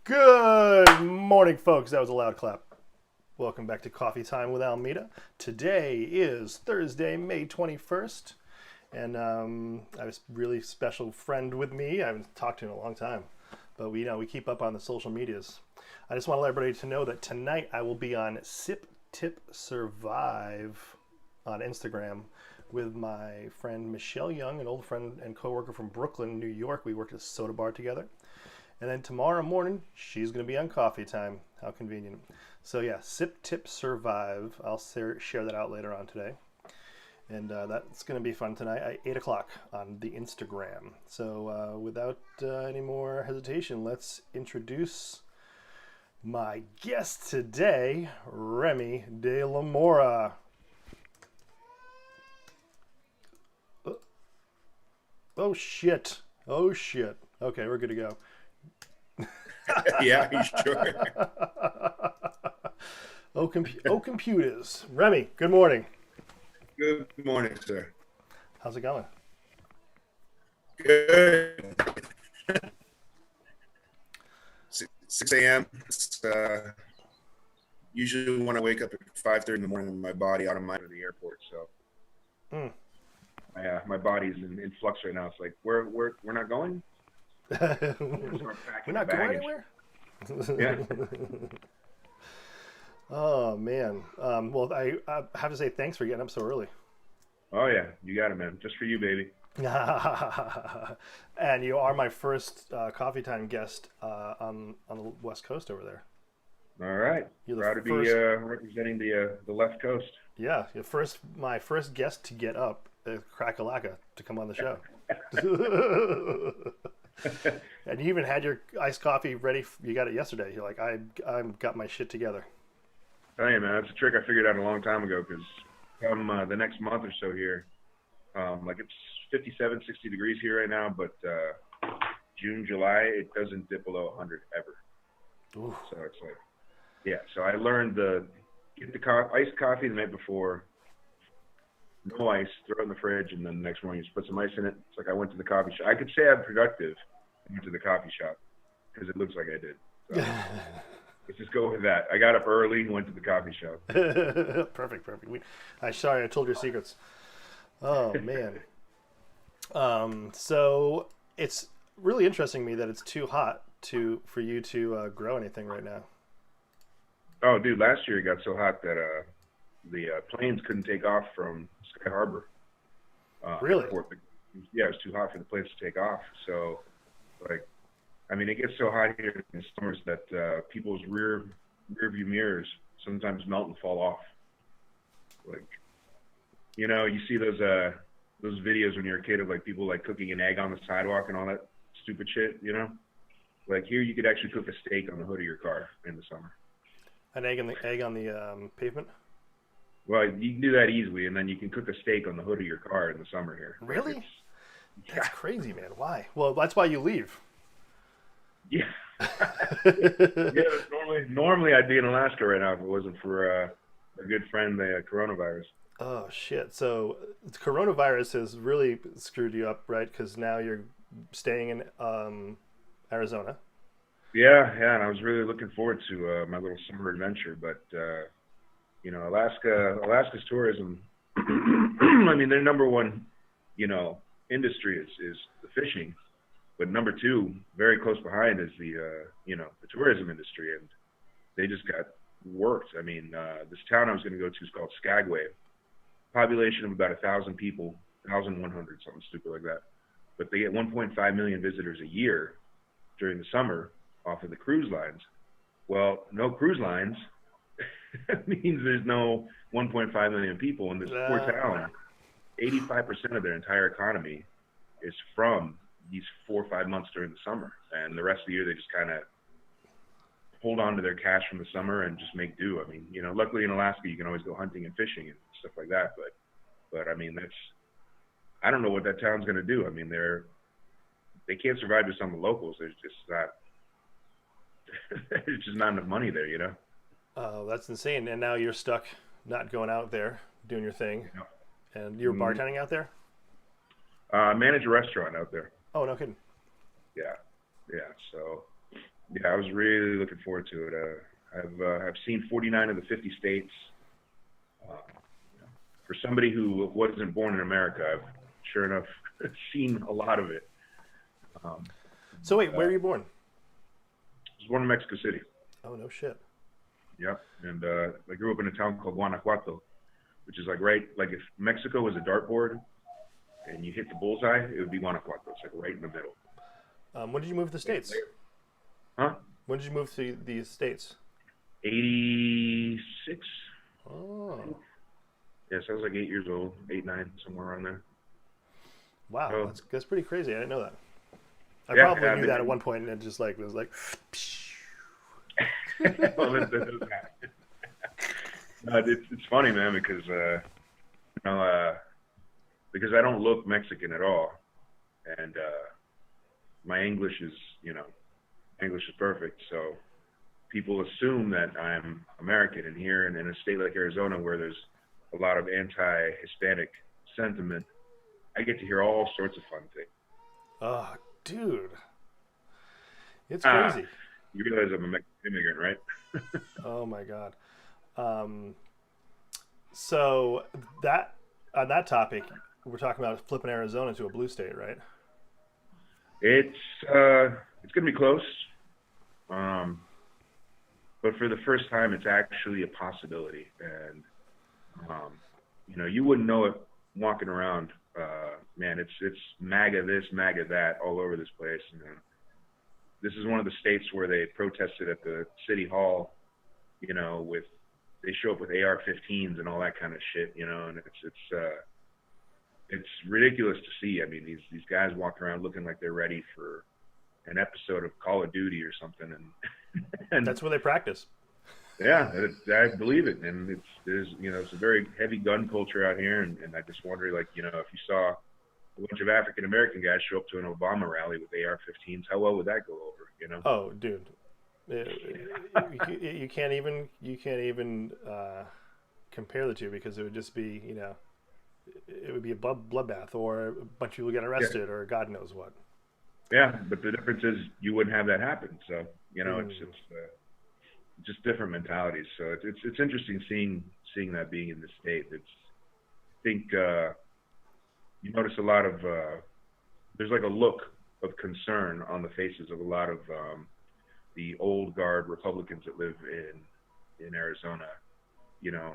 Good morning, folks. That was a loud clap. Welcome back to Coffee Time with Almeida. Today is Thursday, May 21st, and I have a really special friend with me. I haven't talked to in a long time, but we keep up on the social medias. I just want to let everybody to know that tonight I will be on Sip Tip Survive on Instagram with my friend Michelle Young, an old friend and coworker from Brooklyn, New York. We worked at a soda bar together. And then tomorrow morning, she's going to be on Coffee Time. How convenient. So yeah, Sip Tip Survive. I'll share that out later on today. And that's going to be fun tonight at 8 o'clock on the Instagram. So without any more hesitation, let's introduce my guest today, Remy De La Mora. Oh, shit. Oh, shit. Okay, we're good to go. Yeah, you sure? Computers. Remy, good morning. Good morning, sir. How's it going? Good. 6 a.m. It's, usually when I wake up at 5:30 in the morning, my body out of mind at the airport. So, my body's in flux right now. It's like we're not going. We're not going anywhere? Yeah. Oh, man. Well, I have to say thanks for getting up so early. Oh yeah, you got it, man. Just for you, baby. And you are my first Coffee Time guest on the West Coast over there. All right. You're the Proud to be first. representing the left coast. Yeah, my first guest to get up, Crack-a-lacka, to come on the show. And you even had your iced coffee ready. You got it yesterday. You're like, I got my shit together. Hey, man, that's a trick I figured out a long time ago because come the next month or so here, like it's 57, 60 degrees here right now, but June, July, it doesn't dip below 100 ever. Ooh. So it's like, yeah. So I learned get the iced coffee the night before, no ice, throw it in the fridge, and then the next morning you just put some ice in it. It's like I went to the coffee shop. I could say I'm productive. I went to the coffee shop because it looks like I did. So let's just go with that. I got up early and went to the coffee shop. Perfect. Sorry, I told your secrets. Oh man. So it's really interesting to me that it's too hot for you to grow anything right now. Oh, dude, last year it got so hot that the planes couldn't take off from Sky Harbor. Really? Airport. Yeah, it was too hot for the planes to take off. So, like, I mean, it gets so hot here in the summers that people's rear view mirrors sometimes melt and fall off. Like, you see those videos when you're a kid of like people like cooking an egg on the sidewalk and all that stupid shit. Like here you could actually cook a steak on the hood of your car in the summer. An egg on the pavement. Well, you can do that easily, and then you can cook a steak on the hood of your car in the summer here. Really? That's crazy, man. Why? Well, that's why you leave. Yeah. Yeah. Normally I'd be in Alaska right now if it wasn't for a good friend, the coronavirus. Oh shit! So coronavirus has really screwed you up, right? Because now you're staying in Arizona. Yeah, and I was really looking forward to my little summer adventure, but Alaska's tourism. I mean, their number one, industry is the fishing, but number two, very close behind, is the tourism industry, and they just got worked. I mean, this town I was going to go to is called Skagway, population of about 1,000 people, 1,100, something stupid like that, but they get 1.5 million visitors a year during the summer off of the cruise lines. Well, no cruise lines means there's no 1.5 million people in this poor town. 85% of their entire economy is from these 4 or 5 months during the summer, and the rest of the year they just kind of hold on to their cash from the summer and just make do. I mean, luckily in Alaska you can always go hunting and fishing and stuff like that, but I mean, I don't know what that town's going to do. I mean, they can't survive just on the locals. There's just not enough money there. Oh, that's insane. And now you're stuck not going out there doing your thing. Yeah. And you're bartending out there? I manage a restaurant out there. Oh, no kidding. Yeah. So Yeah, I was really looking forward to it. I've seen 49 of the 50 states. Uh, for somebody who wasn't born in America, I've sure enough seen a lot of it. Um, So wait, where I were you born? was born in Mexico City. Oh no shit. Yep, and I grew up in a town called Guanajuato, which is like like if Mexico was a dartboard and you hit the bullseye, it would be Guanajuato. It's like right in the middle. When did you move to the states? Huh? When did you move to the states? 86. Oh, Yes, I was like 8 years old, 8, 9, somewhere around there. wow, So that's pretty crazy. I didn't know that. I yeah, probably yeah, knew that at one point, and it just like was like. well, that. No, it's funny, man, because you know, because I don't look Mexican at all, and my English is, English is perfect. So people assume that I'm American, and here in a state like Arizona, where there's a lot of anti-Hispanic sentiment, I get to hear all sorts of fun things. Oh, dude, it's Ah, crazy. you realize I'm a Mexican immigrant, right? Oh my god. Um, so that on that topic, we're talking about flipping Arizona to a blue state, right? It's it's gonna be close, um, but for the first time, it's actually a possibility, and um, you wouldn't know it walking around. Man, it's MAGA this, MAGA that, all over this place. And this is one of the states where they protested at the city hall. With they show up with AR-15s and all that kind of shit. And it's ridiculous to see. I mean, these guys walk around looking like they're ready for an episode of Call of Duty or something, and and That's where they practice. yeah, I believe it. And it's a very heavy gun culture out here, and I just wonder, like, if you saw a bunch of African American guys show up to an Obama rally with AR-15s, how well would that go over? Oh, dude, you can't even compare the two because it would just be it would be a bloodbath or a bunch of people get Yeah, arrested or God knows what. yeah. But the difference is you wouldn't have that happen. So Mm. it's just different mentalities. So it's interesting seeing that being in the state. I think you notice a lot of there's like a look of concern on the faces of a lot of the old guard Republicans that live in Arizona.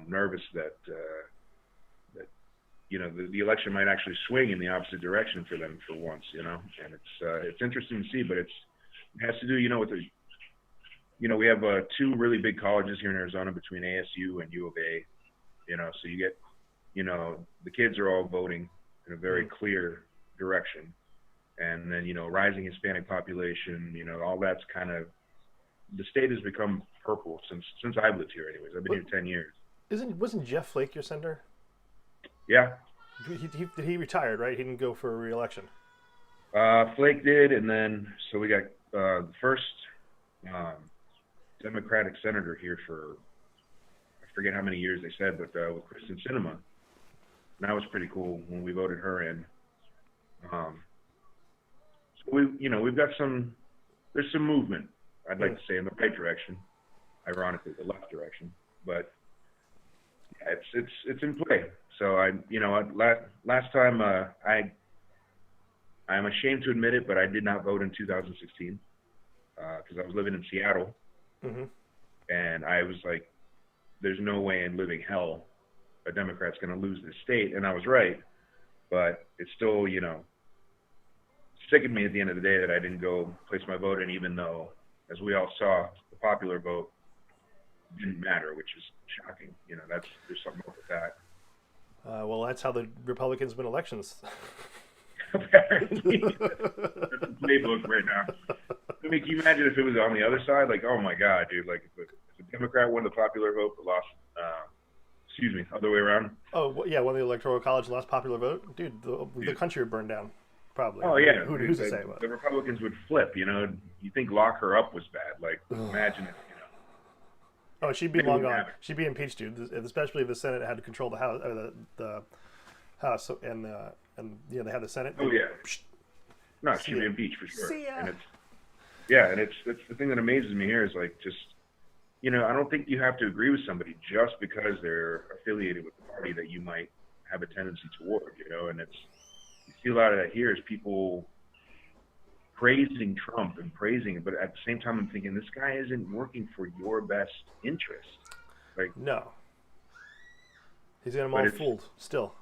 Nervous that the election might actually swing in the opposite direction for them for once. And it's interesting to see, but it has to do with the we have two really big colleges here in Arizona between ASU and U of A. So you get the kids are all voting in a very Mm. clear direction, and then rising Hispanic population. All that's kind of the state has become purple since I've lived here. Anyways, I've been What here 10 years. wasn't Jeff Flake your senator? Yeah, He retired, right? He didn't go for a re-election. Flake did, and then so we got the first um, Democratic senator here for I forget how many years they said, but with Kristen Sinema, and that was pretty cool when we voted her in. Um, so we've got there's some movement. I'd like Mm. to say in the right direction, ironically the left direction, but yeah, it's in play. So last time I'm ashamed to admit it, but I did not vote in 2016 because I was living in Seattle, Hmm. and I was like, there's no way in living hell a Democrat's going to lose this state, and I was right. But it's still, sickened me at the end of the day that I didn't go place my vote in, even though, as we all saw, the popular vote didn't matter, which is shocking. There's something up with that. Well, that's how the Republicans win elections. Apparently, that's the playbook right now. I mean, can you imagine if it was on the other side? Like, oh my God, dude! Like, if a Democrat won the popular vote but lost, excuse me, other way around. Oh, yeah, won the electoral college, lost popular vote, dude. The Yeah. country would burn down, probably. Oh yeah, Who's to say about the Republicans would flip. You think lock her up was bad? Like, it? imagine if Oh, she'd be maybe long wouldn't gone. happen. She'd be impeached, dude. Especially if the Senate had to control the House, the House, and they had the Senate. Oh yeah, no, See she'd be ya. impeached for sure. See ya. And Yeah, and it's the thing that amazes me here is like just, I don't think you have to agree with somebody just because they're affiliated with the party that you might have a tendency toward, and you see a lot of that here is people praising Trump and praising it, but at the same time I'm thinking this guy isn't working for your best interest. Like, no. He's got them all fooled still.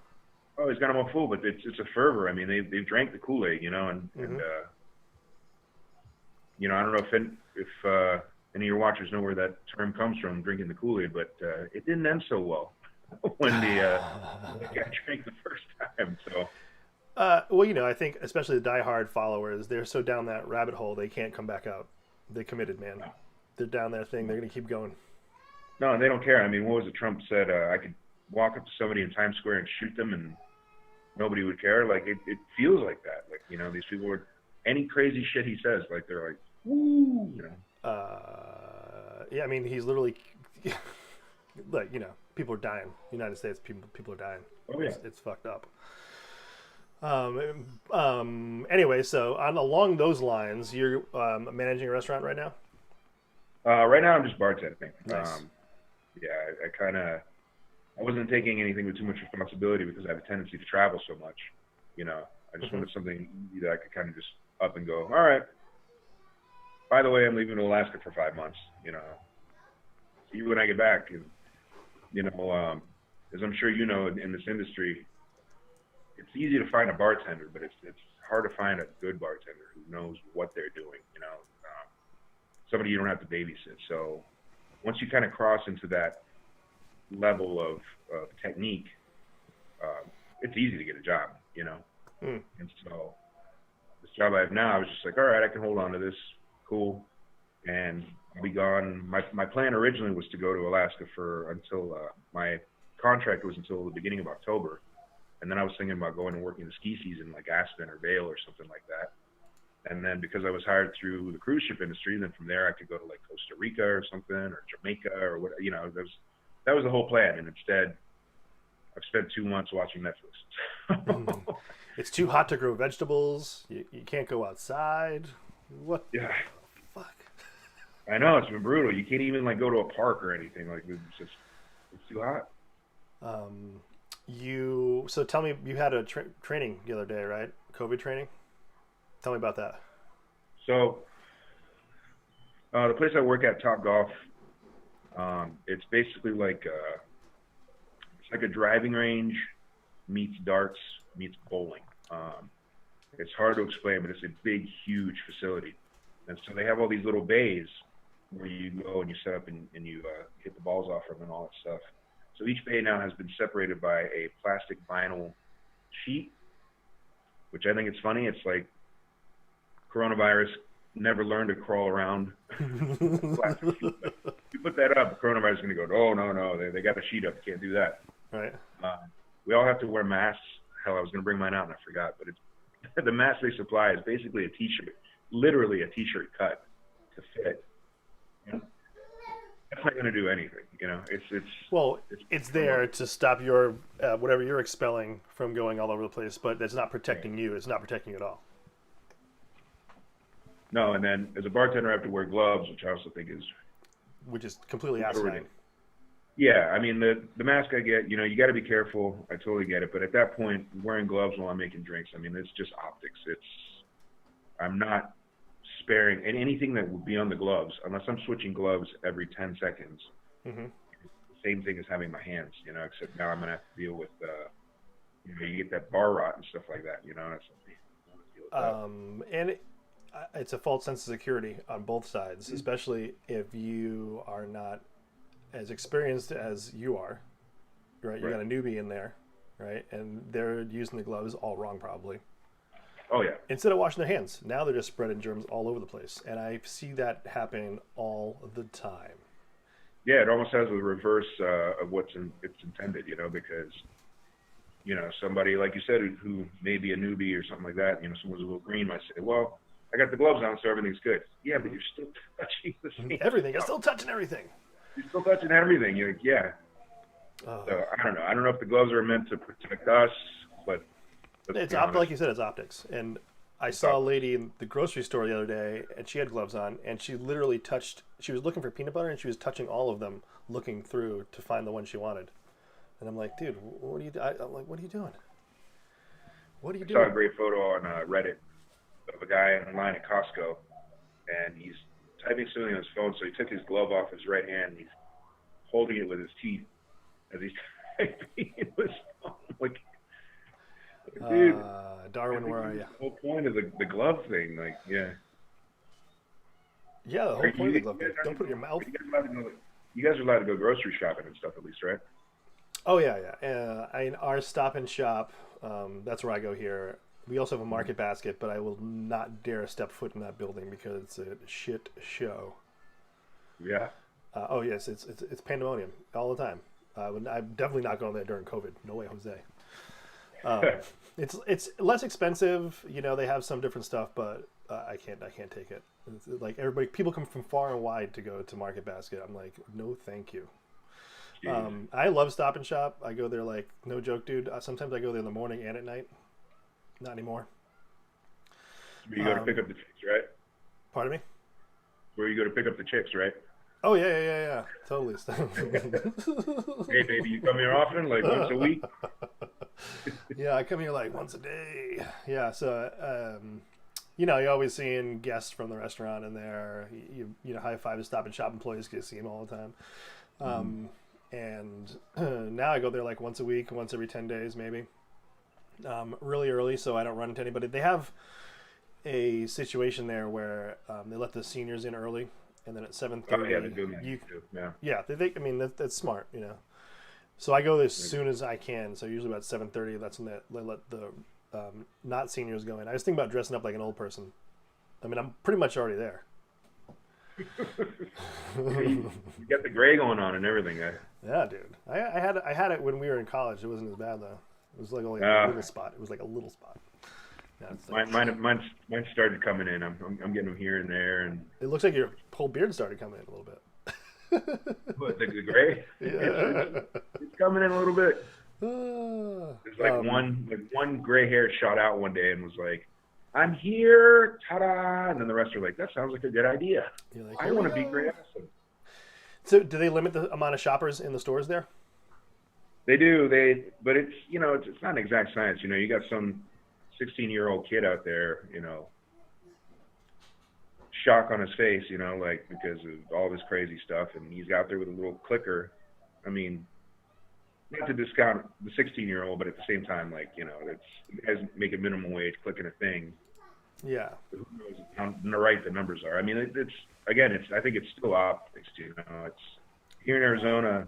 Oh, he's got them all fooled, but it's a fervor. I mean, they've drank the Kool-Aid, and I don't know if any of your watchers know where that term comes from, drinking the Kool-Aid, but it didn't end so well when the guy drank the first time. So. Well, I think especially the diehard followers, they're so down that rabbit hole they can't come back out. They committed, man. No. They're down that thing. They're going to keep going. No, and they don't care. I mean, what was it Trump said? I could walk up to somebody in Times Square and shoot them, and nobody would care. Like it feels like that. Like these people are any crazy shit he says. Like they're like, woo, Yeah, I mean, he's literally like people are dying. United States people are dying. Oh yeah, it's fucked up. Anyway, so along those lines, you're managing a restaurant right now? Right now I'm just bartending. Nice. I wasn't taking anything with too much responsibility because I have a tendency to travel so much. I just wanted something that I could kind of just up and go, all right, by the way, I'm leaving Alaska for 5 months, see you when I get back. And, as I'm sure in this industry, it's easy to find a bartender, but it's hard to find a good bartender who knows what they're doing, somebody you don't have to babysit. So once you kind of cross into that level of technique, it's easy to get a job, And so this job I have now, I was just like, all right, I can hold on to this. Cool. And I'll be gone. My plan originally was to go to Alaska until my contract was until the beginning of October. And then I was thinking about going and working the ski season like Aspen or Vail or something like that. And then because I was hired through the cruise ship industry, then from there I could go to like Costa Rica or something, or Jamaica or what, that was the whole plan. And instead I've spent 2 months watching Netflix. It's too hot to grow vegetables. You can't go outside. What? Yeah. Fuck. I know, it's been brutal. You can't even like go to a park or anything. Like it's too hot. So tell me, you had a training the other day, right? COVID training. Tell me about that. So the place I work at, Top Golf, it's basically like it's like a driving range meets darts meets bowling. It's hard to explain, but it's a big, huge facility. And so they have all these little bays where you go and you set up and you hit the balls off them and all that stuff. So each bay now has been separated by a plastic vinyl sheet, which I think it's funny. It's like coronavirus never learned to crawl around plastic sheet. But if you put that up, the coronavirus is going to go, oh, no, they got the sheet up. You can't do that. Right. We all have to wear masks. Hell, I was going to bring mine out and I forgot. But the mask they supply is basically a T-shirt, literally a T-shirt cut to fit. That's not going to do anything, It's there to stop your whatever you're expelling from going all over the place, but it's not protecting you. It's not protecting you at all. No, and then as a bartender, I have to wear gloves, which I also think is completely asinine. Yeah, I mean the mask I get, you got to be careful. I totally get it, but at that point, wearing gloves while I'm making drinks, I mean, it's just optics. I'm not sparing, and anything that would be on the gloves, unless I'm switching gloves every 10 seconds, same thing as having my hands, except now I'm going to have to deal with, you get that bar rot and stuff like that, that's something. And it's a false sense of security on both sides, especially if you are not as experienced as you are, right? You got a newbie in there, right? And they're using the gloves all wrong, probably. Oh, yeah. Instead of washing their hands, now they're just spreading germs all over the place. And I see that happening all the time. Yeah, it almost has a reverse of what's it's intended, because, somebody, like you said, who may be a newbie or something like that, someone's a little green might say, well, I got the gloves on, so everything's good. Yeah, but you're still touching the same everything. You're still touching everything. You're still touching everything. You're like, yeah. So I don't know. I don't know if the gloves are meant to protect us, but it's like you said, it's optics. And I saw a lady in the grocery store the other day, and she had gloves on, and she literally touched. She was looking for peanut butter, and she was touching all of them, looking through to find the one she wanted. And I'm like, dude, what are you? I'm like, what are you doing? What are you I saw a doing? great photo on Reddit of a guy in line at Costco, and he's typing something on his phone. So he took his glove off his right hand, and he's holding it with his teeth as he's typing in his phone. Like, dude, Darwin, where are you? the whole point of the glove thing, like, yeah. Yeah, the whole point of the glove thing. Don't put it in your mouth. You guys are allowed to go grocery shopping and stuff, at least, right? Oh yeah, yeah. In our Stop and Shop, that's where I go here. We also have a market basket, but I will not dare step foot in that building because it's a shit show. Yeah. Oh yes, it's pandemonium all the time. I'm definitely not going there during COVID. No way, Jose. It's less expensive. You know, they have some different stuff, but I can't take it. It's like people come from far and wide to go to Market Basket. I'm like, no, thank you. I love Stop and Shop. I go there like no joke, dude. Sometimes I go there in the morning and at night. Not anymore. Where you go to pick up the chicks, right? Pardon me? Where you go to pick up the chicks, right? Oh yeah. Totally. Hey baby, you come here often, like once a week? Yeah, I come here like once a day. Yeah, so you know, you're always seeing guests from the restaurant in there. You know, high five the Stop and Shop employees, get to see them all the time. And now I go there like once a week, once every 10 days maybe. Really early, so I don't run into anybody. They have a situation there where they let the seniors in early, and then at 7:30. Oh yeah, they're doing that too. Yeah. Yeah, I mean that's smart, you know. So I go as soon as I can. So usually about 7:30. That's when they let the not seniors go in. I was thinking about dressing up like an old person. I mean, I'm pretty much already there. You got the gray going on and everything. Yeah, dude. I had it when we were in college. It wasn't as bad though. It was like only a little spot. It was like a little spot. Like, mine started coming in. I'm getting them here and there, and it looks like your whole beard started coming in a little bit. What, the gray? Yeah. It's coming in a little bit. There's like one gray hair shot out one day and was like, "I'm here, ta-da!" And then the rest are like, "That sounds like a good idea. Like, I want to be gray." So, do they limit the amount of shoppers in the stores there? They do. But it's, you know, it's not an exact science. You know, you got some 16-year-old kid out there, you know, shock on his face, you know, like because of all this crazy stuff, and he's out there with a little clicker. I mean, not to discount the 16-year-old, but at the same time, like, you know, it has make a minimum wage clicking a thing. Yeah. Who knows how right the numbers are? I mean, I think it's still optics. You know, it's here in Arizona.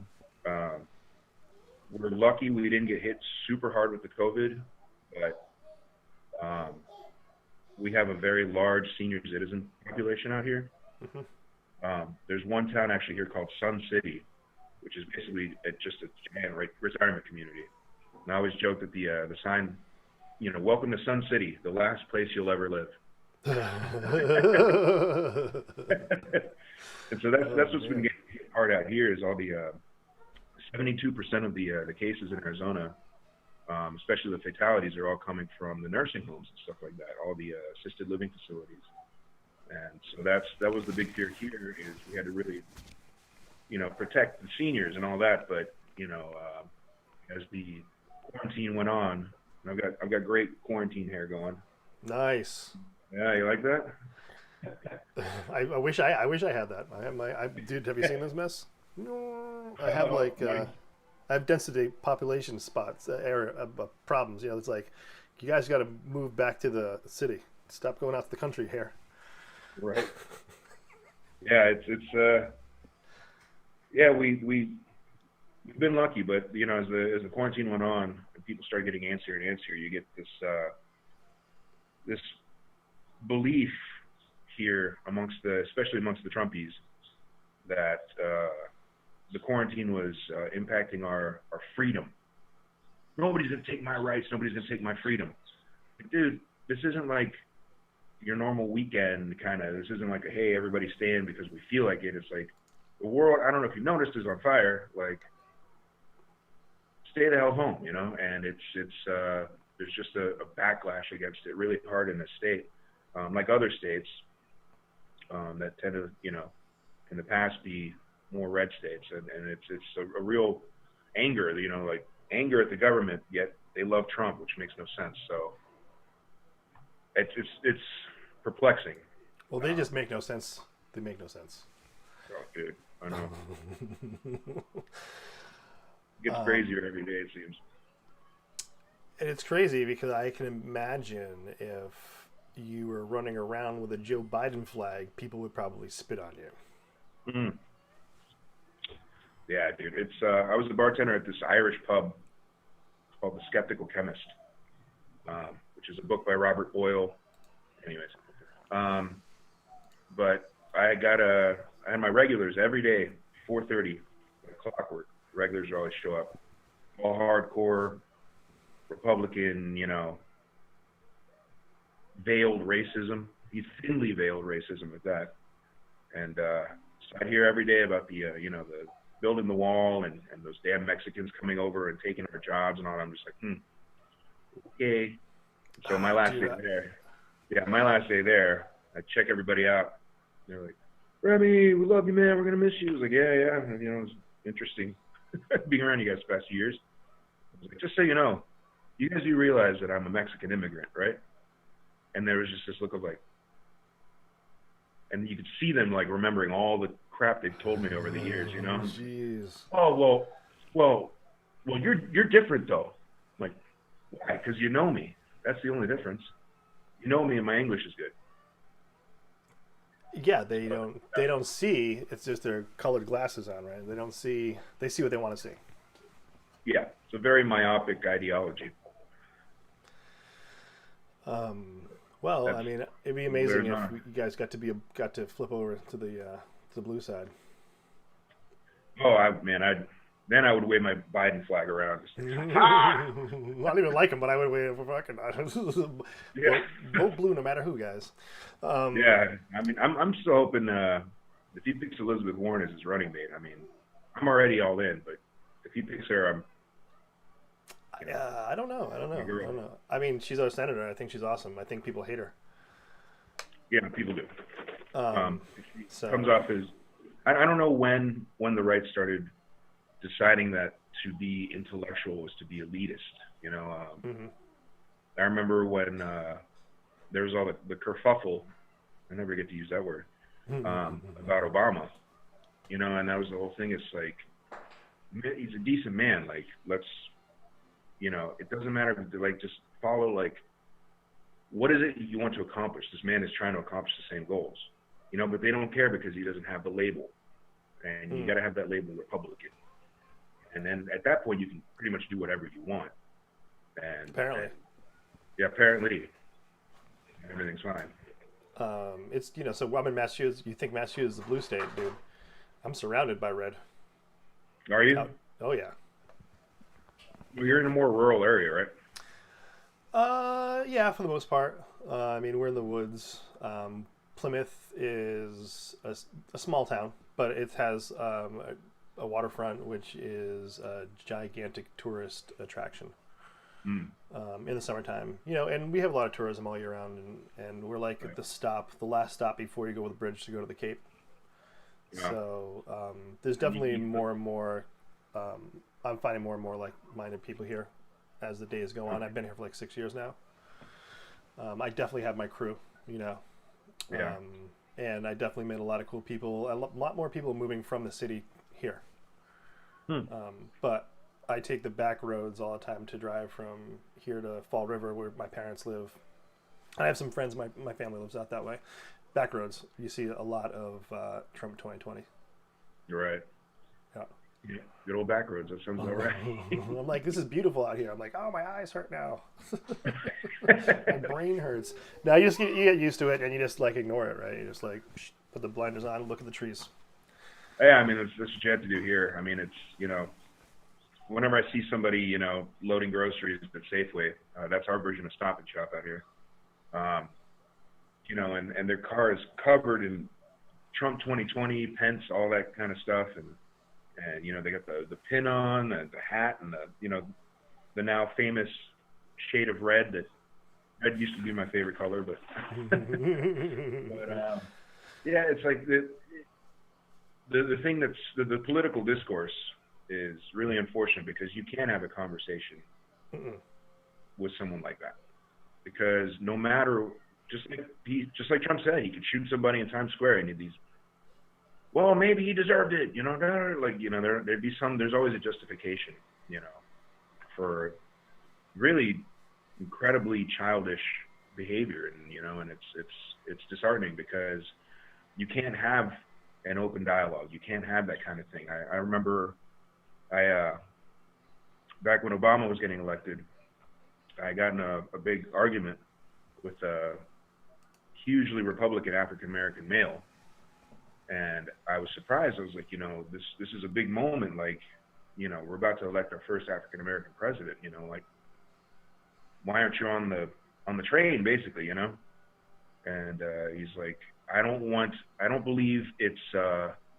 We're lucky we didn't get hit super hard with the COVID, but we have a very large senior citizen population out here. Mm-hmm. There's one town actually here called Sun City, which is basically just a giant retirement community. And I always joke that the sign, you know, "Welcome to Sun City, the last place you'll ever live." And so that's what's been getting hard out here is all the 72% of the cases in Arizona, especially the fatalities, are all coming from the nursing homes and stuff like that, all the assisted living facilities. And so that was the big fear here is we had to really, you know, protect the seniors and all that. But, you know, as the quarantine went on, I've got great quarantine hair going. Nice. Yeah, you like that? I wish I had that. Dude, have you seen this mess? No, I have I have density population spots, area problems. You know, it's like you guys got to move back to the city. Stop going out to the country here. Right. Yeah, we've been lucky, but you know, as the quarantine went on, and people started getting antsier and antsier, you get this belief here especially amongst the Trumpies, that the quarantine was impacting our freedom. Nobody's gonna take my rights. Nobody's gonna take my freedom. Like, dude, this isn't like your normal weekend kind of. This isn't like a, hey, everybody stand because we feel like it. It's like the world. I don't know if you noticed, is on fire. Like, stay the hell home, you know. And there's there's just a backlash against it really hard in the state, like other states that tend to, in the past be more red states, and it's a real anger, like anger at the government, yet they love Trump, which makes no sense. So it's perplexing. Well, they just make no sense. They make no sense. Oh, dude, I know. It gets crazier every day, it seems. And it's crazy because I can imagine if you were running around with a Joe Biden flag, people would probably spit on you. Mm. Yeah, dude. It's I was the bartender at this Irish pub called The Skeptical Chemist, which is a book by Robert Boyle. Anyways, but I had my regulars every day, 4:30, like clockwork. Regulars always show up, all hardcore Republican, veiled racism. He's thinly veiled racism at that. And so I'd hear every day about the the building the wall and those damn Mexicans coming over and taking our jobs and all. I'm just like, okay. So my last day there, I check everybody out. They're like, Remy, we love you, man. We're gonna miss you. I was like, yeah. And, it was interesting being around you guys the past few years. I was like, just so you know, you guys do realize that I'm a Mexican immigrant, right? And there was just this look of like, and you could see them like remembering all the crap they've told me over the years, Jeez. Oh, well, you're different though. I'm like, why? Because you know me. That's the only difference. You know me and my English is good. Yeah, they don't see. It's just their colored glasses on, right? They see what they want to see. Yeah, it's a very myopic ideology. Well, I mean, it'd be amazing if you guys got to flip over to the blue side. Oh, then I would wave my Biden flag around. I don't even like him, but I would wave for fucking. Vote blue, no matter who, guys. Yeah, I mean, I'm still hoping if he picks Elizabeth Warren as his running mate. I mean, I'm already all in, but if he picks her, I don't know. I mean, she's our senator. I think she's awesome. I think people hate her. Yeah, people do. So comes off as I don't know when the right started deciding that to be intellectual was to be elitist. I remember when there was all the kerfuffle. I never get to use that word about Obama. And that was the whole thing. It's like he's a decent man. Like let's. It doesn't matter if like just follow like what is it you want to accomplish? This man is trying to accomplish the same goals, but they don't care because he doesn't have the label, and you got to have that label Republican, and then at that point you can pretty much do whatever you want. And apparently, everything's fine. It's so I'm in Massachusetts. You think Massachusetts is the blue state, dude? I'm surrounded by red. Are you? Oh yeah. Well, you're in a more rural area, right? Yeah, for the most part. I mean, we're in the woods. Plymouth is a small town, but it has a waterfront, which is a gigantic tourist attraction in the summertime. And we have a lot of tourism all year round, and we're like at the last stop before you go over the bridge to go to the Cape. Yeah. So there's definitely more and more. I'm finding more and more like-minded people here as the days go on. I've been here for like 6 years now. I definitely have my crew, Yeah. And I definitely met a lot of cool people. A lot more people moving from the city here. But I take the back roads all the time to drive from here to Fall River, where my parents live. I have some friends. My family lives out that way. Back roads. You see a lot of Trump 2020. You're right. Yeah. Good old back roads. That sounds all right. I'm like, this is beautiful out here. I'm like, oh, my eyes hurt now. My brain hurts. Now you get used to it and you just like ignore it, right? You just like put the blinders on, look at the trees. Yeah, I mean that's what you have to do here. I mean it's whenever I see somebody loading groceries at Safeway, that's our version of Stop and Shop out here. And their car is covered in Trump 2020, Pence, all that kind of stuff, and they got the pin on, the hat, and the now famous shade of red. That red used to be my favorite color, but yeah, it's like the thing that's the political discourse is really unfortunate because you can't have a conversation with someone like that, because no matter, just like Trump said, he could shoot somebody in Times Square and these, well, maybe he deserved it, there's always a justification, for really incredibly childish behavior, and it's disheartening because you can't have an open dialogue. You can't have that kind of thing. I remember back when Obama was getting elected, I got in a big argument with a hugely Republican African-American male. And I was surprised. I was like, this is a big moment. Like, we're about to elect our first African-American president, like, why aren't you on the train, basically, And he's like, I don't believe it's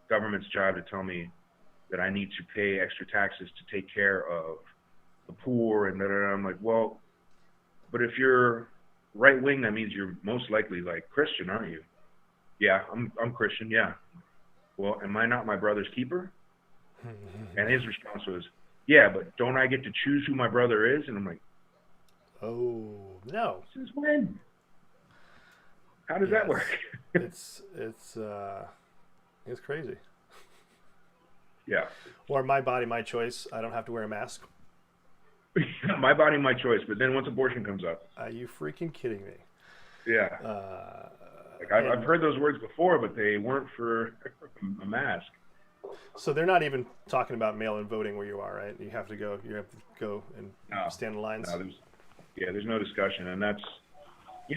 government's job to tell me that I need to pay extra taxes to take care of the poor and I'm like, well, but if you're right wing, that means you're most likely like Christian, aren't you? Yeah, I'm Christian, yeah. Well, am I not my brother's keeper? And his response was, yeah, but don't I get to choose who my brother is? And I'm like, oh, no. Since when? How does that work? it's crazy. Yeah. Or my body, my choice. I don't have to wear a mask. My body, my choice. But then once abortion comes up, are you freaking kidding me? Yeah. I've heard those words before, but they weren't for a mask. So they're not even talking about mail-in voting where you are, right? You have to go and stand in lines. No, there's no discussion, and that's,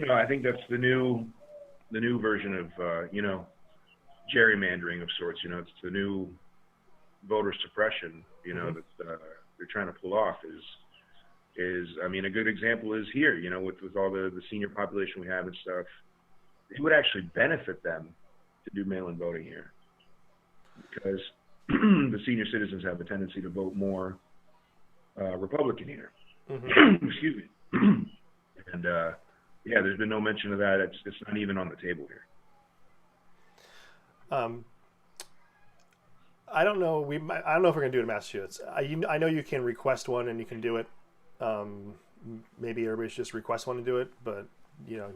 I think that's the new version of, gerrymandering of sorts. It's the new voter suppression, that they're trying to pull off is, I mean, a good example is here, with all the senior population we have and stuff. It would actually benefit them to do mail-in voting here, because the senior citizens have a tendency to vote more Republican here. Excuse me. And there's been no mention of that. It's not even on the table here. I don't know. I don't know if we're gonna do it in Massachusetts. I know you can request one and you can do it. Maybe everybody should just request one and do it, but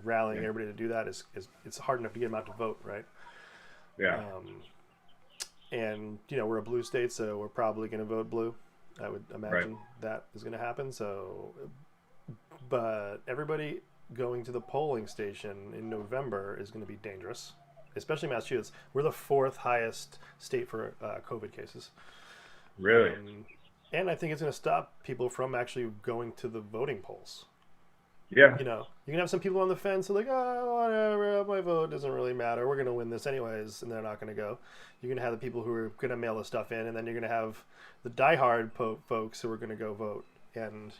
rallying everybody to do that is it's hard enough to get them out to vote, right? Yeah. And we're a blue state, so we're probably going to vote blue. I would imagine that is going to happen. So, but everybody going to the polling station in November is going to be dangerous, especially Massachusetts. We're the 4th highest state for COVID cases. Really? And I think it's going to stop people from actually going to the voting polls. Yeah. You can have some people on the fence who are like, oh, whatever, my vote doesn't really matter. We're going to win this anyways, and they're not going to go. You're going to have the people who are going to mail the stuff in, and then you're going to have the diehard folks who are going to go vote. And,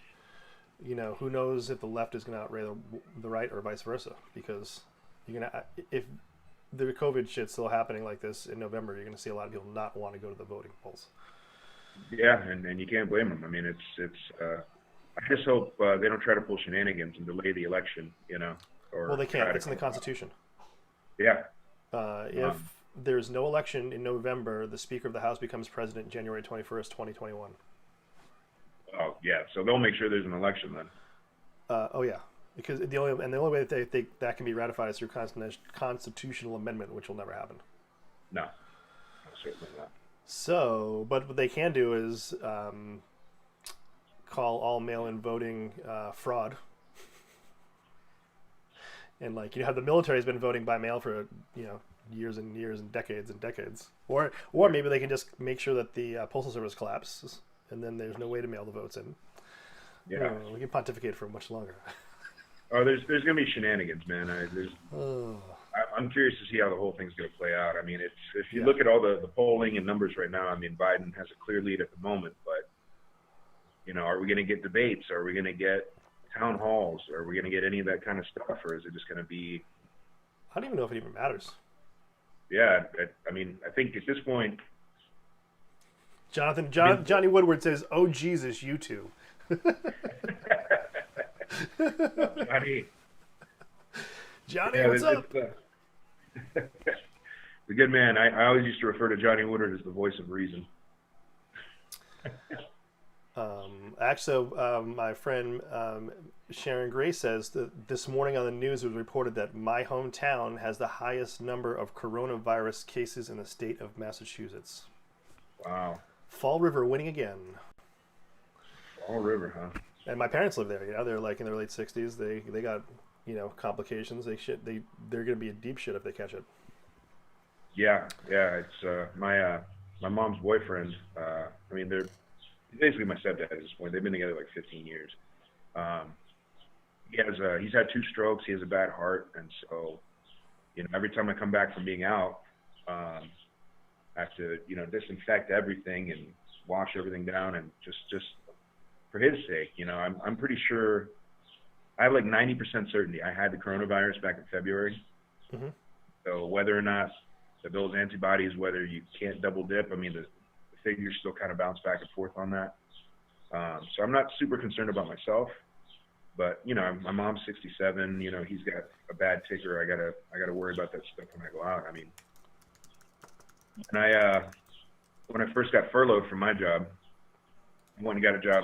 who knows if the left is going to outweigh the right or vice versa, because if the COVID shit's still happening like this in November, you're going to see a lot of people not want to go to the voting polls. Yeah, and you can't blame them. I mean, it's I just hope they don't try to pull shenanigans and delay the election, Or well, they can't. It's in the Constitution. Yeah. If there's no election in November, the Speaker of the House becomes president January 21st, 2021. Oh, yeah. So they'll make sure there's an election then. Oh, yeah. Because the only way that they think that can be ratified is through constitutional amendment, which will never happen. No, certainly not. So, but what they can do is call all mail-in voting fraud. And have the military has been voting by mail for years and years and decades, or maybe they can just make sure that the postal service collapses, and then there's no way to mail the votes in. Yeah, we can pontificate for much longer. Oh, there's gonna be shenanigans, man. I'm curious to see how the whole thing's gonna play out. I mean, if you look at all the polling and numbers right now, I mean, Biden has a clear lead at the moment, but are we gonna get debates? Are we gonna get town halls? Are we gonna get any of that kind of stuff, or is it just gonna be? I don't even know if it even matters. Yeah, I mean, I think at this point, Johnny Woodward says, "Oh Jesus, you two." Johnny. Johnny, Yeah, what's up? The good man. I always used to refer to Johnny Woodard as the voice of reason. Actually, my friend Sharon Gray says that this morning on the news it was reported that my hometown has the highest number of coronavirus cases in the state of Massachusetts. Wow. Fall River winning again. Fall River, huh? And my parents live there. You know, they're like in their late 60s. They got, you know, complications. They're gonna be in deep shit if they catch it. Yeah. It's my mom's boyfriend. I mean, they're basically my stepdad at this point. They've been together like 15 years. He's had 2 strokes. He has a bad heart, and so, you know, every time I come back from being out, I have to, you know, disinfect everything and wash everything down, and just for his sake, you know, I'm pretty sure I have like 90% certainty I had the coronavirus back in February. Mm-hmm. So whether or not those antibodies, whether you can't double dip, I mean, the figures still kind of bounce back and forth on that. So I'm not super concerned about myself, but you know, my mom's 67. You know, he's got a bad ticker. I gotta worry about that stuff when I go out. I mean, and when I first got furloughed from my job, I went and got a job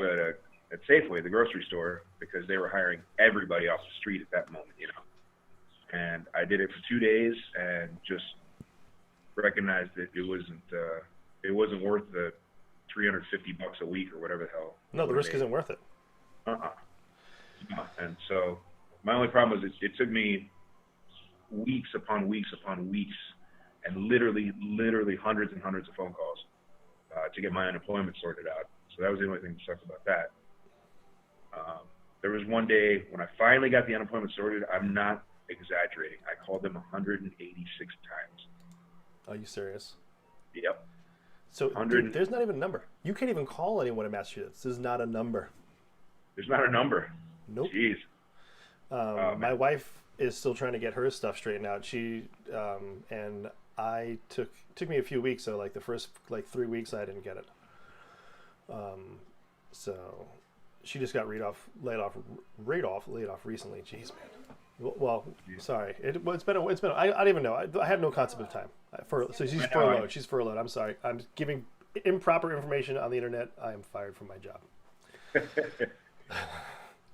at Safeway, the grocery store, because they were hiring everybody off the street at that moment. You know, and I did it for 2 days and just recognized that it wasn't worth the $350 a week or whatever the hell. No, the risk isn't worth it. And so my only problem was it took me weeks upon weeks upon weeks and literally hundreds and hundreds of phone calls to get my unemployment sorted out. So that was the only thing that sucked about that. There was one day when I finally got the unemployment sorted. I'm not exaggerating. I called them 186 times. Are you serious? Yep. So dude, there's not even a number. You can't even call anyone in Massachusetts. There's not a number. There's not a number. Nope. Jeez. My wife is still trying to get her stuff straightened out. She and I took me a few weeks. So like the first 3 weeks, I didn't get it. So she just got laid off recently. Jeez, man. Well, sorry. It's been. I don't even know. I had no concept of time. So she's furloughed. She's furloughed. I'm sorry. I'm giving improper information on the internet. I am fired from my job.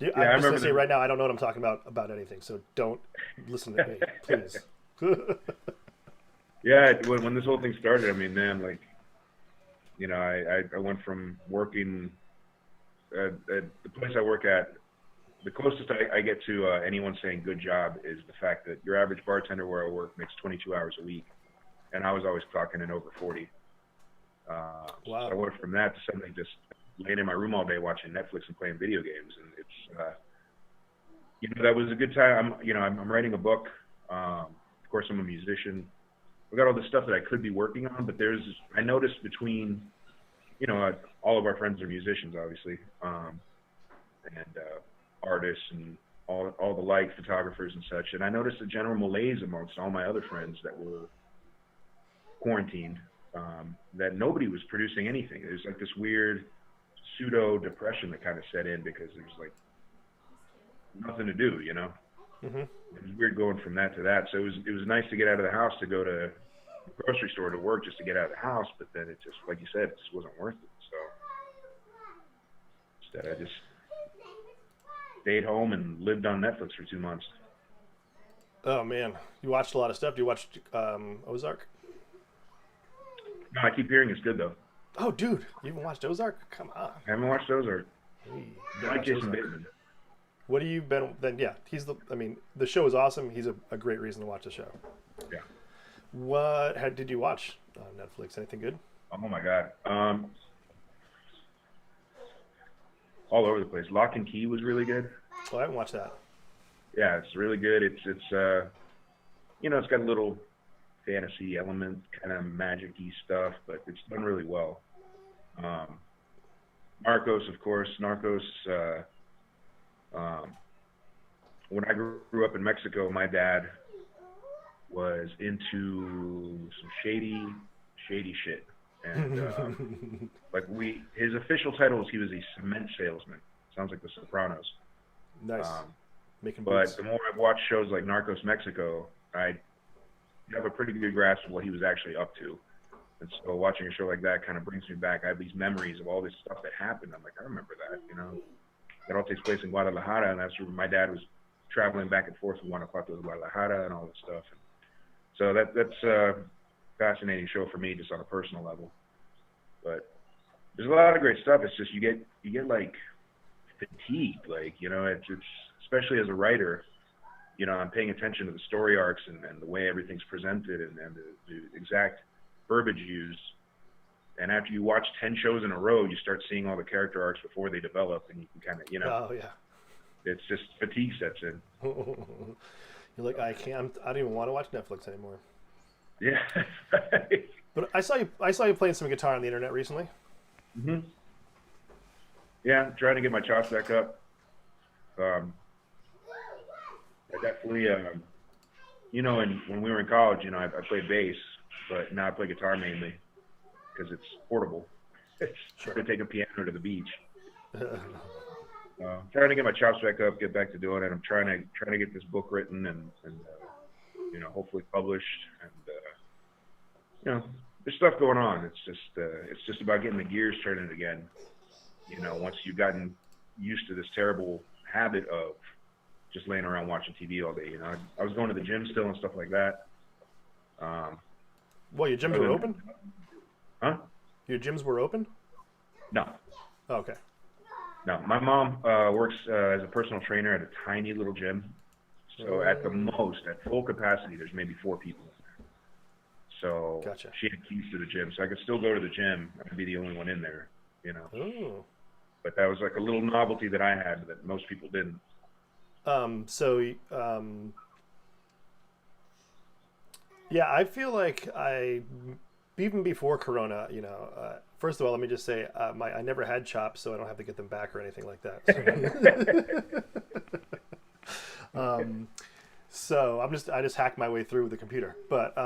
I'm just gonna say right now, I don't know what I'm talking about anything. So don't listen to me, please. Yeah, when this whole thing started, I mean, man, like, you know, I went from working at the place I work at. The closest I get to anyone saying good job is the fact that your average bartender where I work makes 22 hours a week, and I was always clocking in over 40. Wow. So I went from that to suddenly just laying in my room all day watching Netflix and playing video games, and it's you know, that was a good time. I'm writing a book. Of course, I'm a musician. I've got all this stuff that I could be working on, but I noticed between, you know, all of our friends are musicians, obviously, and artists and all the light photographers and such. And I noticed a general malaise amongst all my other friends that were quarantined, that nobody was producing anything. There's like this weird pseudo depression that kind of set in because there's like nothing to do, you know? Mm-hmm. It was weird going from that to that. So it was nice to get out of the house to go to the grocery store to work just to get out of the house. But then it just, like you said, it just wasn't worth it. So instead I just stayed home and lived on Netflix for 2 months. Oh man, you watched a lot of stuff. You watched Ozark? No, I keep hearing it's good though. Oh, dude, you haven't watched Ozark? Come on. I haven't watched Ozark. Hey, I like Jason Bateman. What have you been? Then yeah, the show is awesome. He's a great reason to watch the show. Yeah. What did you watch on Netflix? Anything good? Oh my God. All over the place. Lock and Key was really good. Oh, I haven't watched that. Yeah, it's really good. It's you know, it's got a little fantasy element, kind of magic-y stuff, but it's done really well. Narcos, of course. Narcos. When I grew up in Mexico, my dad was into some shady shit, and like his official title was he was a cement salesman. Sounds like The Sopranos. Nice. Making But beats. the more I've watched shows like Narcos Mexico, I have a pretty good grasp of what he was actually up to. And so watching a show like that kind of brings me back. I have these memories of all this stuff that happened. I'm like, I remember that, you know. It all takes place in Guadalajara, and that's where my dad was traveling back and forth from Guanajuato to Guadalajara and all this stuff. And so that's a fascinating show for me, just on a personal level. But there's a lot of great stuff. It's just you get like fatigued, like, you know. It's especially as a writer, you know, I'm paying attention to the story arcs and the way everything's presented and the exact verbiage used. And after you watch 10 shows in a row, you start seeing all the character arcs before they develop, and you can kind of, you know. Oh yeah. It's just fatigue sets in. You're like, I don't even want to watch Netflix anymore. Yeah. But I saw you playing some guitar on the internet recently. hmm Yeah, I'm trying to get my chops back up. I definitely, you know, when we were in college, you know, I played bass, but now I play guitar mainly because it's portable. It's Sure. to take a piano to the beach. Trying to get my chops back up, get back to doing it. I'm trying to get this book written and you know, hopefully published. And you know, there's stuff going on. It's just about getting the gears turning again. You know, once you've gotten used to this terrible habit of just laying around watching TV all day. You know, I was going to the gym still and stuff like that. Well, your gyms were open? Huh? Your gyms were open? No. Oh, okay. No, my mom works as a personal trainer at a tiny little gym. So at the most, at full capacity, there's maybe 4 people in there. So Gotcha. she had keys to the gym, so I could still go to the gym. I could be the only one in there, you know. Oh. But that was like a little novelty that I had that most people didn't. Yeah, I feel like even before Corona, you know, first of all, let me just say, I never had chops, so I don't have to get them back or anything like that. So I just hack my way through with the computer. But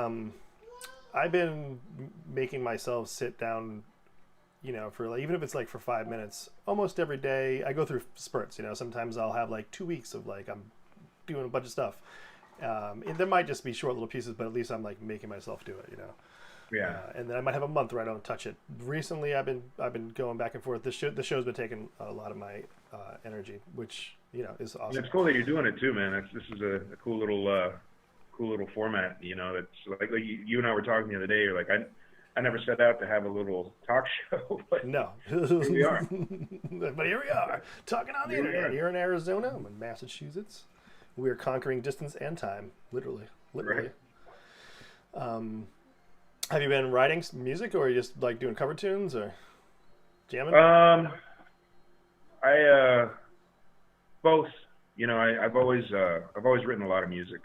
I've been making myself sit down, you know, for like, even if it's like for 5 minutes, almost every day. I go through spurts, you know. Sometimes I'll have like 2 weeks of like I'm doing a bunch of stuff. And there might just be short little pieces, but at least I'm like making myself do it, you know. Yeah. And then I might have a month where I don't touch it. Recently, I've been going back and forth. The show's been taking a lot of my energy, which, you know, is awesome. It's cool that you're doing it too, man. This is a cool little format. You know, that's like you and I were talking the other day. You're like, I never set out to have a little talk show, but No, here we are. But here we are talking on the internet. Here in Arizona, I'm in Massachusetts. We are conquering distance and time, literally. Right. Have you been writing music, or are you just like doing cover tunes or jamming? I both. You know, I've always written a lot of music.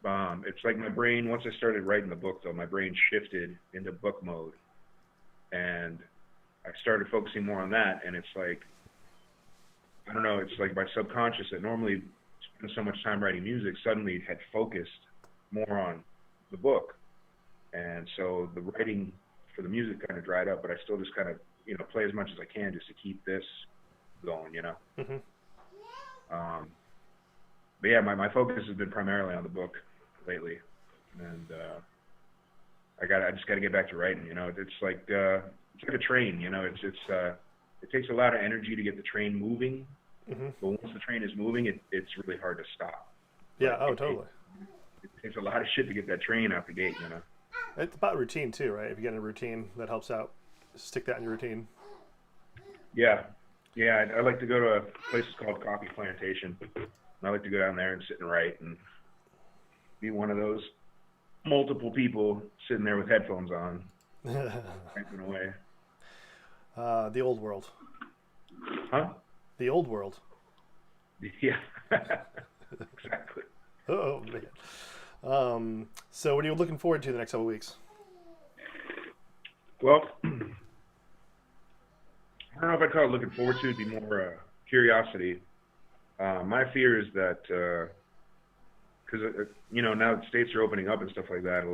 It's like my brain, once I started writing the book, though, my brain shifted into book mode, and I started focusing more on that. And it's like, I don't know, it's like my subconscious that normally spends so much time writing music suddenly had focused more on the book. And so the writing for the music kind of dried up, but I still just kind of, you know, play as much as I can just to keep this going, you know. Mm-hmm. But yeah, my focus has been primarily on the book lately, and I just got to get back to writing. You know, it's like a train. You know, it takes a lot of energy to get the train moving, Mm-hmm. but once the train is moving, it's really hard to stop. Yeah. Like, Oh, totally. It takes a lot of shit to get that train out the gate. You know. It's about routine too, right? If you get in a routine, that helps out. Stick that in your routine. Yeah. I like to go to a place called Coffee Plantation. I like to go down there and sit and write and be one of those multiple people sitting there with headphones on, typing away. The old world. Huh? The old world. Yeah. Exactly. Oh man. So what are you looking forward to the next couple of weeks? Well, I don't know if I'd call it looking forward to. It'd be more curiosity. My fear is that because you know, now that states are opening up and stuff like that,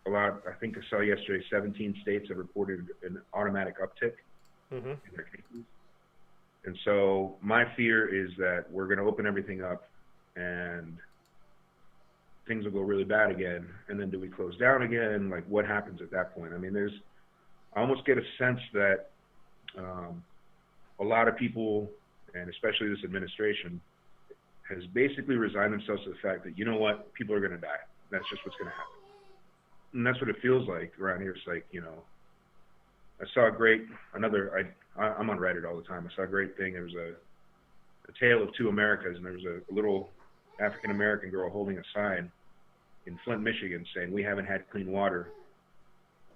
I think I saw yesterday 17 states have reported an automatic uptick Mm-hmm. in their cases. And so my fear is that we're going to open everything up and things will go really bad again. And then do we close down again? Like, what happens at that point? I mean, I almost get a sense that a lot of people, and especially this administration, has basically resigned themselves to the fact that, you know what, people are going to die. That's just what's going to happen. And that's what it feels like around here. It's like, I saw I'm on Reddit all the time. I saw a great thing. There was a tale of two Americas, and there was a little African-American girl holding a sign in Flint, Michigan, saying, we haven't had clean water,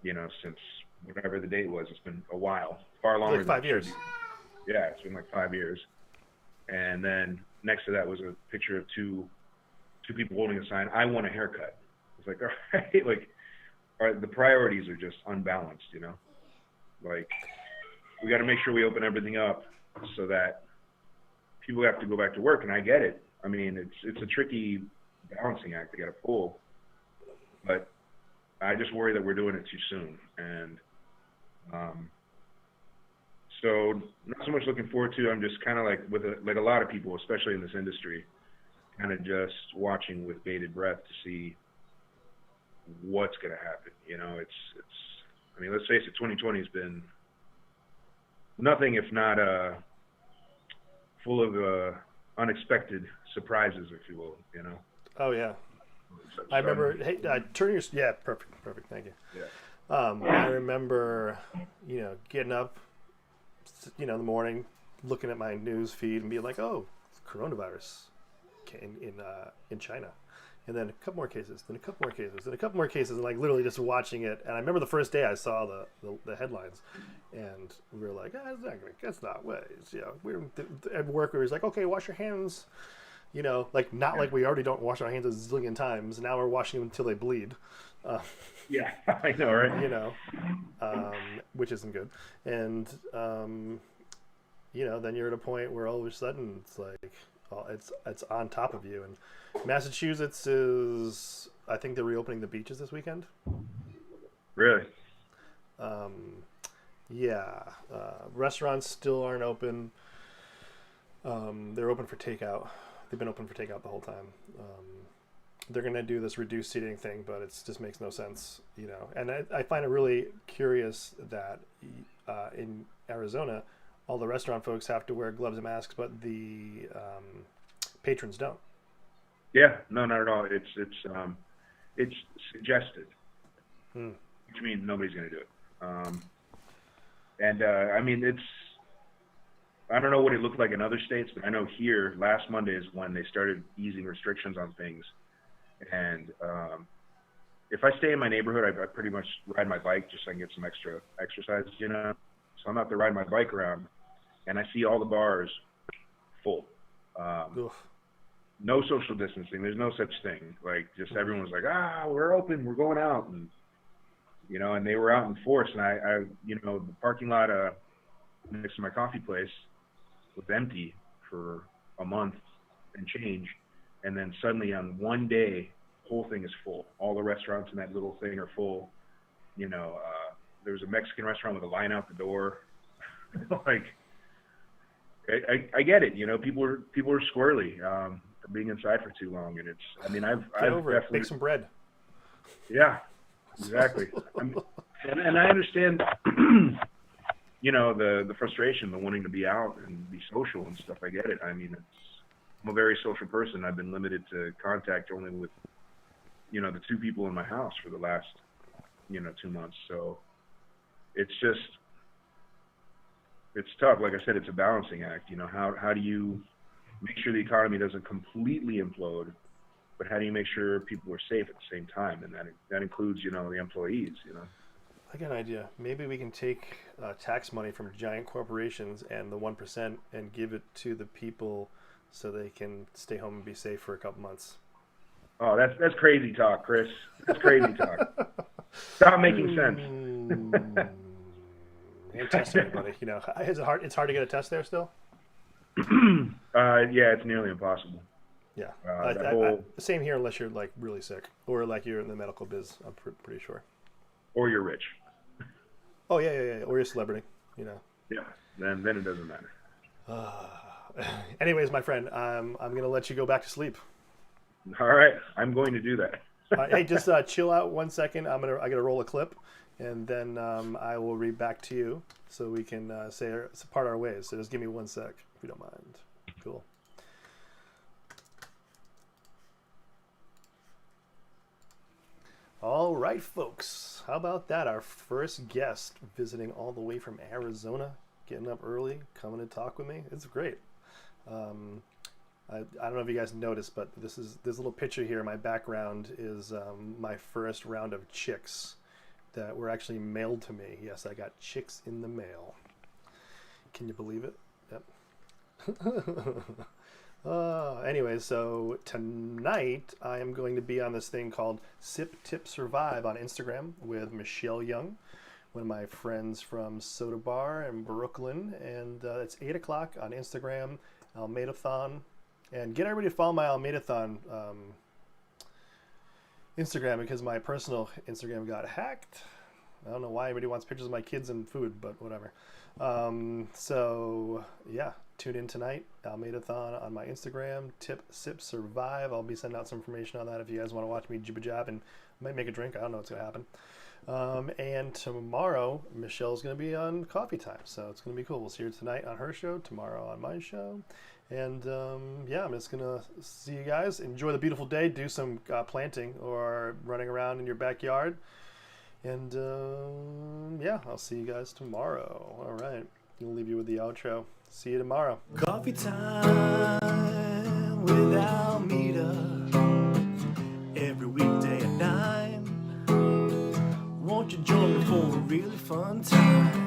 since whatever the date was. It's been a while, far longer like 5 years. Yeah, it's been like 5 years. And then next to that was a picture of two people holding a sign, I want a haircut. It's like, all right, like, the priorities are just unbalanced, Like, we got to make sure we open everything up so that people have to go back to work, and I get it. I mean, it's a tricky balancing act to get a pull, but I just worry that we're doing it too soon. And so not so much looking forward to. I'm just kind of like like a lot of people, especially in this industry, kind of just watching with bated breath to see what's going to happen. It's. I mean, let's face it. 2020 has been nothing if not full of unexpected surprises, if you will. Oh yeah. I remember. Hey, turn your. Yeah, perfect. Thank you. Yeah. I remember, getting up, in the morning, looking at my news feed and being like, "Oh, coronavirus in China," and then a couple more cases, then a couple more cases, then a couple more cases, and like literally just watching it. And I remember the first day I saw the headlines, and we were like, "That's not what." We're at work. We was like, "Okay, wash your hands." Like not like we already don't wash our hands a zillion times. Now we're washing them until they bleed. Yeah, I know, right? Which isn't good. And then you're at a point where all of a sudden it's like, it's on top of you. And Massachusetts is, I think they're reopening the beaches this weekend. Really? Yeah. Restaurants still aren't open. They're open for takeout. They've been open for takeout the whole time. They're going to do this reduced seating thing, but it just makes no sense, And I find it really curious that in Arizona, all the restaurant folks have to wear gloves and masks, but the patrons don't. Yeah, no, not at all. It's suggested, which means nobody's going to do it. I mean, I don't know what it looked like in other states, but I know here last Monday is when they started easing restrictions on things. And if I stay in my neighborhood, I pretty much ride my bike just so I can get some extra exercise, So I'm out there riding my bike around, and I see all the bars full. No social distancing. There's no such thing. Like, just everyone was like, we're open, we're going out. And, and they were out in force. And I the parking lot next to my coffee place was empty for a month and change. And then suddenly on one day, the whole thing is full. All the restaurants in that little thing are full. There was a Mexican restaurant with a line out the door. Like, I get it. People are squirrely for being inside for too long, and I've over it. Bake some bread. Yeah, exactly. And I understand. The frustration, the wanting to be out and be social and stuff. I get it. I mean, I'm a very social person. I've been limited to contact only with, the two people in my house for the last, 2 months. So it's tough. Like I said, it's a balancing act. How do you make sure the economy doesn't completely implode, but how do you make sure people are safe at the same time? And that includes, the employees, I got an idea. Maybe we can take tax money from giant corporations and the 1% and give it to the people so they can stay home and be safe for a couple months. Oh, that's crazy talk, Chris. That's crazy talk. Stop making sense. Can't test anybody. It's hard to get a test there still. Yeah, it's nearly impossible. Yeah, same here unless you're like really sick or like you're in the medical biz. I'm pretty sure. Or you're rich. Oh yeah. Or you're a celebrity. Yeah. Then it doesn't matter. Anyways, my friend, I'm gonna let you go back to sleep. All right, I'm going to do that. Hey, just chill out 1 second. I gotta roll a clip, and then I will read back to you so we can part our ways. So just give me 1 sec if you don't mind. Cool. All right, folks. How about that? Our first guest visiting all the way from Arizona, getting up early, coming to talk with me. It's great. I don't know if you guys noticed, but this little picture here. My background is my first round of chicks that were actually mailed to me. Yes, I got chicks in the mail. Can you believe it? Yep. Anyway, so tonight I am going to be on this thing called Sip Tip Survive on Instagram with Michelle Young, one of my friends from Soda Bar in Brooklyn, and it's 8 o'clock on Instagram, Almeida-thon. And get everybody to follow my Almeida-thon Instagram because my personal Instagram got hacked. I don't know why everybody wants pictures of my kids and food, but whatever. So yeah, tune in tonight. Almeida-thon on my Instagram. Tip Sip Survive. I'll be sending out some information on that if you guys want to watch me jibba jab and might make a drink. I don't know what's gonna happen. And tomorrow Michelle's gonna be on Coffee Time, so it's gonna be cool. We'll see her tonight on her show, tomorrow on my show. And yeah, I'm just gonna see you guys. Enjoy the beautiful day. Do some planting or running around in your backyard. And yeah, I'll see you guys tomorrow. All right, I'll leave you with the outro. See you tomorrow. Coffee time with Almeida. Every weekday at 9. Won't you join me for a really fun time?